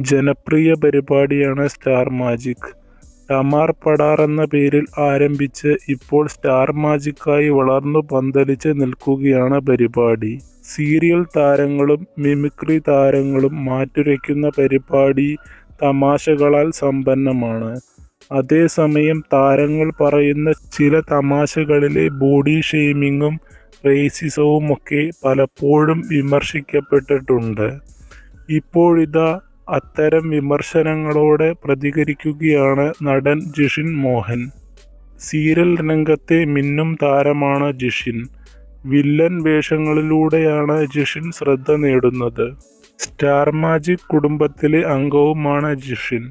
ജനപ്രിയ പരിപാടിയാണ് star magic. ടമാർ പടാർ എന്ന പേരിൽ ആരംഭിച്ച് ഇപ്പോൾ സ്റ്റാർ മാജിക്കായി വളർന്നു പന്തലിച്ച് നിൽക്കുകയാണ് പരിപാടി. സീരിയൽ താരങ്ങളും മിമിക്രി താരങ്ങളും മാറ്റുരയ്ക്കുന്ന പരിപാടി തമാശകളാൽ സമ്പന്നമാണ്. അതേസമയം താരങ്ങൾ പറയുന്ന ചില തമാശകളിലെ ബോഡി ഷെയ്മിങ്ങും റേസിസവുമൊക്കെ പലപ്പോഴും വിമർശിക്കപ്പെട്ടിട്ടുണ്ട്. ഇപ്പോഴിതാ അത്തരം വിമർശനങ്ങളോട് പ്രതികരിക്കുകയാണ് നടൻ ജിഷിൻ മോഹൻ. സീരിയൽ രംഗത്തെ മിന്നും താരമാണ് ജിഷിൻ. വില്ലൻ വേഷങ്ങളിലൂടെയാണ് ജിഷിൻ ശ്രദ്ധ നേടുന്നത്. സ്റ്റാർ മാജിക് കുടുംബത്തിലെ അംഗവുമാണ് ജിഷിൻ.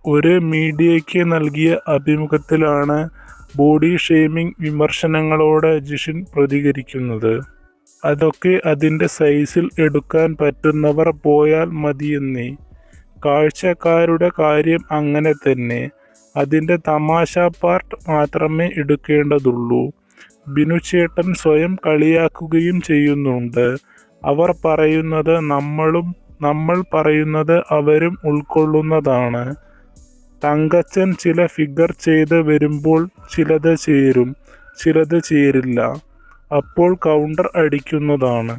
ഒരു മീഡിയയ്ക്ക് നൽകിയ അഭിമുഖത്തിലാണ് ബോഡി ഷെയ്മിംഗ് വിമർശനങ്ങളോട് ജിഷിൻ പ്രതികരിക്കുന്നത്. അതൊക്കെ അതിൻ്റെ സൈസിൽ എടുക്കാൻ പറ്റുന്നവർ പോയാൽ മതിയെന്നേ. കാഴ്ചക്കാരുടെ കാര്യം അങ്ങനെ തന്നെ. അതിൻ്റെ തമാശ പാർട്ട് മാത്രമേ എടുക്കേണ്ടതുള്ളൂ. ബിനുചേട്ടൻ സ്വയം കളിയാക്കുകയും ചെയ്യുന്നുണ്ട്. അവർ പറയുന്നത് നമ്മളും, നമ്മൾ പറയുന്നത് അവരും ഉൾക്കൊള്ളുന്നതാണ്. തങ്കച്ചൻ ചില ഫിഗർ ചെയ്ത് വരുമ്പോൾ ചിലത് ചേരും, ചിലത് ചേരില്ല. അപ്പോൾ കൗണ്ടർ അടിക്കുന്നതാണ്.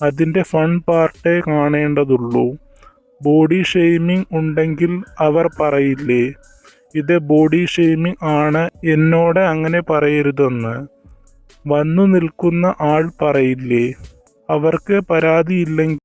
അതിൻ്റെ ഫൺ പാർട്ടേ കാണേണ്ടതുള്ളൂ. ബോഡി ഷെയ്മിംഗ് ഉണ്ടെങ്കിൽ അവർ പറയില്ലേ, ഇത് ബോഡി ഷെയ്മിംഗ് ആണ്, എന്നോട് അങ്ങനെ പറയരുതെന്ന്. വന്നു നിൽക്കുന്ന ആൾ പറയില്ലേ. അവർക്ക് പരാതിയില്ലെങ്കിൽ